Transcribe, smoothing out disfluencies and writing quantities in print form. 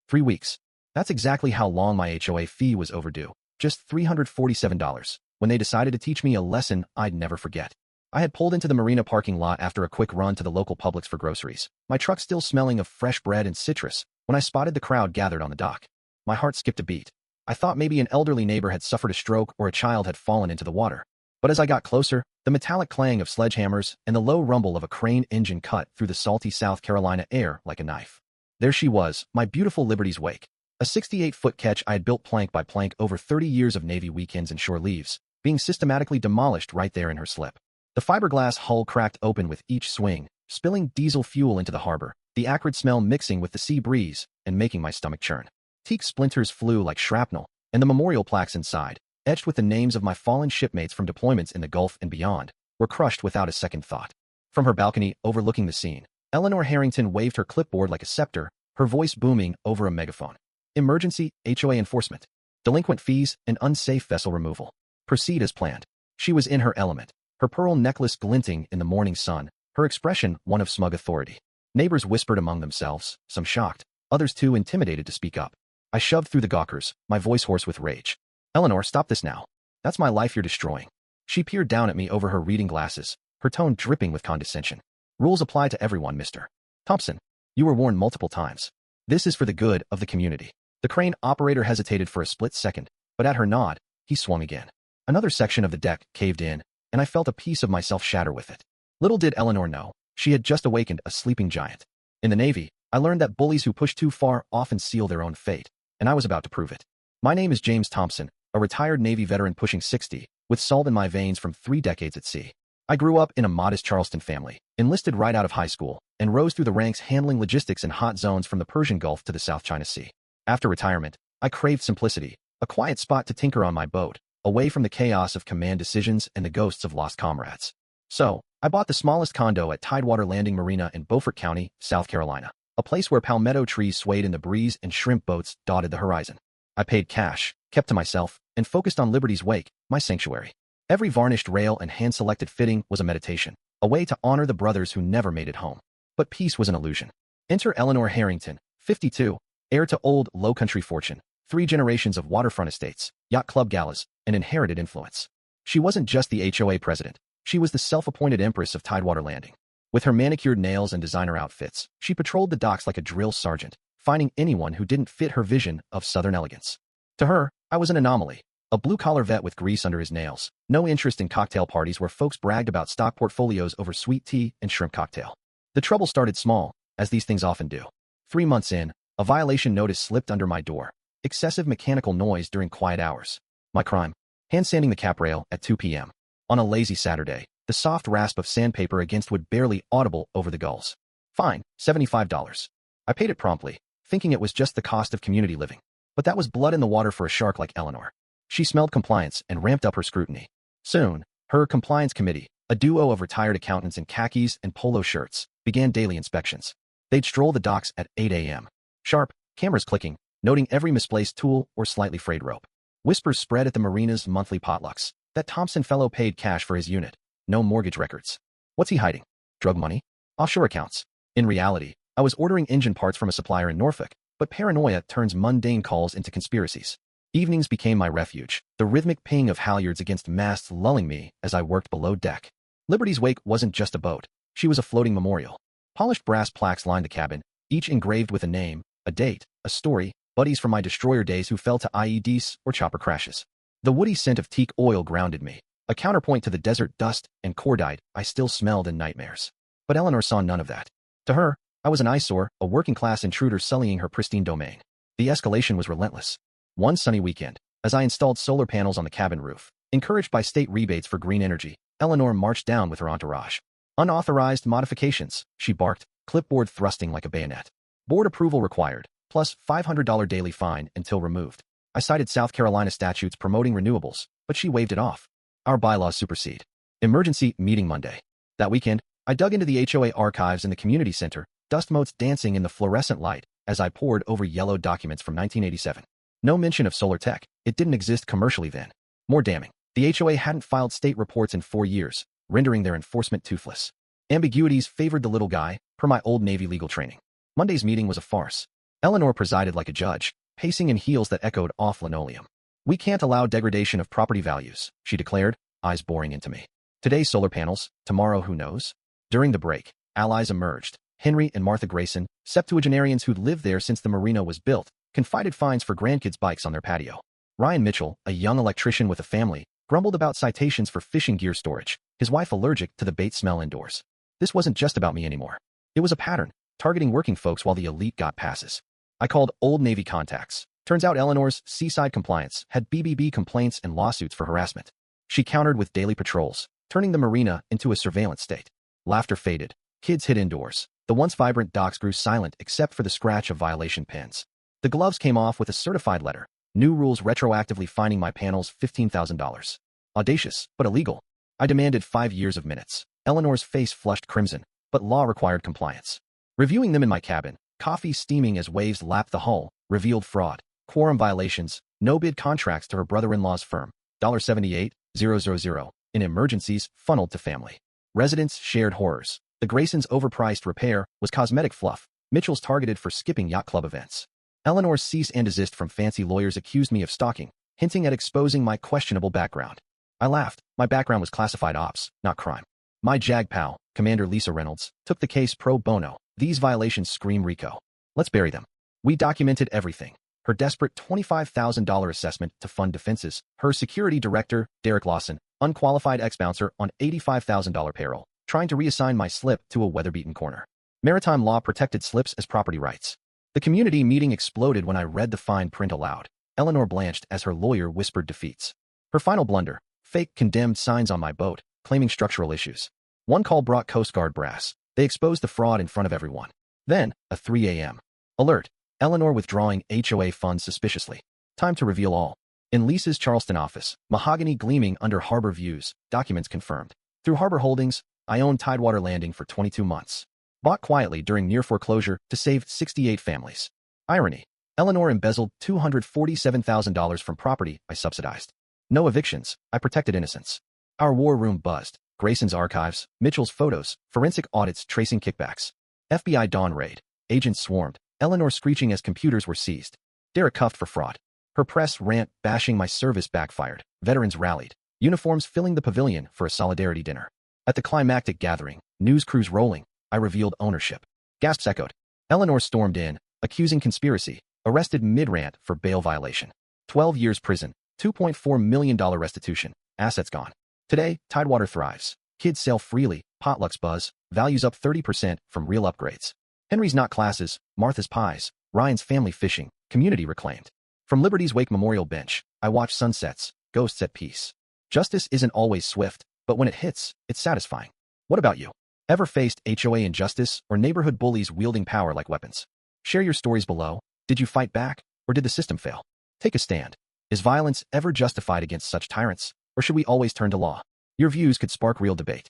3 weeks. That's exactly how long my HOA fee was overdue. Just $347. When they decided to teach me a lesson I'd never forget. I had pulled into the marina parking lot after a quick run to the local Publix for groceries, my truck still smelling of fresh bread and citrus, when I spotted the crowd gathered on the dock. My heart skipped a beat. I thought maybe an elderly neighbor had suffered a stroke or a child had fallen into the water. But as I got closer, the metallic clang of sledgehammers and the low rumble of a crane engine cut through the salty South Carolina air like a knife. There she was, my beautiful Liberty's Wake. A 68-foot ketch I had built plank by plank over 30 years of Navy weekends and shore leaves, being systematically demolished right there in her slip. The fiberglass hull cracked open with each swing, spilling diesel fuel into the harbor, the acrid smell mixing with the sea breeze and making my stomach churn. Teak splinters flew like shrapnel, and the memorial plaques inside, etched with the names of my fallen shipmates from deployments in the Gulf and beyond, were crushed without a second thought. From her balcony overlooking the scene, Eleanor Harrington waved her clipboard like a scepter, her voice booming over a megaphone. Emergency, HOA enforcement. Delinquent fees and unsafe vessel removal. Proceed as planned. She was in her element, her pearl necklace glinting in the morning sun, her expression one of smug authority. Neighbors whispered among themselves, some shocked, others too intimidated to speak up. I shoved through the gawkers, my voice hoarse with rage. Eleanor, stop this now. That's my life you're destroying. She peered down at me over her reading glasses, her tone dripping with condescension. Rules apply to everyone, Mr. Thompson. You were warned multiple times. This is for the good of the community. The crane operator hesitated for a split second, but at her nod, he swung again. Another section of the deck caved in, and I felt a piece of myself shatter with it. Little did Eleanor know, she had just awakened a sleeping giant. In the Navy, I learned that bullies who push too far often seal their own fate, and I was about to prove it. My name is James Thompson, a retired Navy veteran pushing 60, with salt in my veins from 3 decades at sea. I grew up in a modest Charleston family, enlisted right out of high school, and rose through the ranks handling logistics in hot zones from the Persian Gulf to the South China Sea. After retirement, I craved simplicity, a quiet spot to tinker on my boat, away from the chaos of command decisions and the ghosts of lost comrades. So, I bought the smallest condo at Tidewater Landing Marina in Beaufort County, South Carolina, a place where palmetto trees swayed in the breeze and shrimp boats dotted the horizon. I paid cash, kept to myself, and focused on Liberty's Wake, my sanctuary. Every varnished rail and hand-selected fitting was a meditation, a way to honor the brothers who never made it home. But peace was an illusion. Enter Eleanor Harrington, 52, heir to old, low-country fortune, 3 generations of waterfront estates, yacht club galas, and inherited influence. She wasn't just the HOA president. She was the self-appointed empress of Tidewater Landing. With her manicured nails and designer outfits, she patrolled the docks like a drill sergeant, finding anyone who didn't fit her vision of Southern elegance. To her, I was an anomaly, a blue-collar vet with grease under his nails, no interest in cocktail parties where folks bragged about stock portfolios over sweet tea and shrimp cocktail. The trouble started small, as these things often do. 3 months in, a violation notice slipped under my door. Excessive mechanical noise during quiet hours. My crime. Hand-sanding the cap rail at 2 p.m. On a lazy Saturday, the soft rasp of sandpaper against wood barely audible over the gulls. Fine, $75. I paid it promptly, thinking it was just the cost of community living. But that was blood in the water for a shark like Eleanor. She smelled compliance and ramped up her scrutiny. Soon, her compliance committee, a duo of retired accountants in khakis and polo shirts, began daily inspections. They'd stroll the docks at 8 a.m. Sharp, cameras clicking, noting every misplaced tool or slightly frayed rope. Whispers spread at the marina's monthly potlucks. That Thompson fellow paid cash for his unit. No mortgage records. What's he hiding? Drug money? Offshore accounts? In reality, I was ordering engine parts from a supplier in Norfolk, but paranoia turns mundane calls into conspiracies. Evenings became my refuge, the rhythmic ping of halyards against masts lulling me as I worked below deck. Liberty's Wake wasn't just a boat. She was a floating memorial. Polished brass plaques lined the cabin, each engraved with a name, a date, a story, buddies from my destroyer days who fell to IEDs or chopper crashes. The woody scent of teak oil grounded me, a counterpoint to the desert dust and cordite I still smelled in nightmares. But Eleanor saw none of that. To her, I was an eyesore, a working-class intruder sullying her pristine domain. The escalation was relentless. One sunny weekend, as I installed solar panels on the cabin roof, encouraged by state rebates for green energy, Eleanor marched down with her entourage. Unauthorized modifications, she barked, clipboard thrusting like a bayonet. Board approval required, plus $500 daily fine until removed. I cited South Carolina statutes promoting renewables, but she waved it off. Our bylaws supersede. Emergency meeting Monday. That weekend, I dug into the HOA archives in the community center, dust motes dancing in the fluorescent light as I pored over yellowed documents from 1987. No mention of solar tech. It didn't exist commercially then. More damning, the HOA hadn't filed state reports in 4 years, rendering their enforcement toothless. Ambiguities favored the little guy, per my old Navy legal training. Monday's meeting was a farce. Eleanor presided like a judge, pacing in heels that echoed off linoleum. "We can't allow degradation of property values," she declared, eyes boring into me. "Today solar panels, tomorrow who knows?" During the break, allies emerged. Henry and Martha Grayson, septuagenarians who'd lived there since the marina was built, confided fines for grandkids' bikes on their patio. Ryan Mitchell, a young electrician with a family, grumbled about citations for fishing gear storage, his wife allergic to the bait smell indoors. This wasn't just about me anymore. It was a pattern, targeting working folks while the elite got passes. I called Old Navy contacts. Turns out Eleanor's seaside compliance had BBB complaints and lawsuits for harassment. She countered with daily patrols, turning the marina into a surveillance state. Laughter faded. Kids hid indoors. The once vibrant docks grew silent except for the scratch of violation pins. The gloves came off with a certified letter. New rules retroactively fining my panels $15,000. Audacious, but illegal. I demanded 5 years of minutes. Eleanor's face flushed crimson, but law required compliance. Reviewing them in my cabin, coffee steaming as waves lapped the hull, revealed fraud, quorum violations, no-bid contracts to her brother-in-law's firm, $78,000, in emergencies funneled to family. Residents shared horrors. The Graysons' overpriced repair was cosmetic fluff. Mitchell's targeted for skipping yacht club events. Eleanor's cease and desist from fancy lawyers accused me of stalking, hinting at exposing my questionable background. I laughed. My background was classified ops, not crime. My JAG pal, Commander Lisa Reynolds, took the case pro bono. These violations scream RICO. Let's bury them. We documented everything. Her desperate $25,000 assessment to fund defenses, her security director, Derek Lawson, unqualified ex-bouncer on $85,000 payroll, trying to reassign my slip to a weather-beaten corner. Maritime law protected slips as property rights. The community meeting exploded when I read the fine print aloud. Eleanor blanched as her lawyer whispered defeats. Her final blunder, fake condemned signs on my boat, claiming structural issues. One call brought Coast Guard brass. They exposed the fraud in front of everyone. Then, a 3 a.m. alert. Eleanor withdrawing HOA funds suspiciously. Time to reveal all. In Lisa's Charleston office, mahogany gleaming under harbor views, documents confirmed. Through Harbor Holdings, I owned Tidewater Landing for 22 months. Bought quietly during near foreclosure to save 68 families. Irony. Eleanor embezzled $247,000 from property I subsidized. No evictions. I protected innocence. Our war room buzzed. Grayson's archives, Mitchell's photos, forensic audits tracing kickbacks. FBI dawn raid. Agents swarmed. Eleanor screeching as computers were seized. Derek cuffed for fraud. Her press rant bashing my service backfired. Veterans rallied. Uniforms filling the pavilion for a solidarity dinner. At the climactic gathering, news crews rolling, I revealed ownership. Gasps echoed. Eleanor stormed in, accusing conspiracy, arrested mid-rant for bail violation. 12 years prison, $2.4 million restitution, assets gone. Today, Tidewater thrives. Kids sail freely, potlucks buzz, values up 30% from real upgrades. Henry's not classes, Martha's pies, Ryan's family fishing, community reclaimed. From Liberty's Wake Memorial Bench, I watch sunsets, ghosts at peace. Justice isn't always swift, but when it hits, it's satisfying. What about you? Ever faced HOA injustice or neighborhood bullies wielding power like weapons? Share your stories below. Did you fight back, or did the system fail? Take a stand. Is violence ever justified against such tyrants, or should we always turn to law? Your views could spark real debate.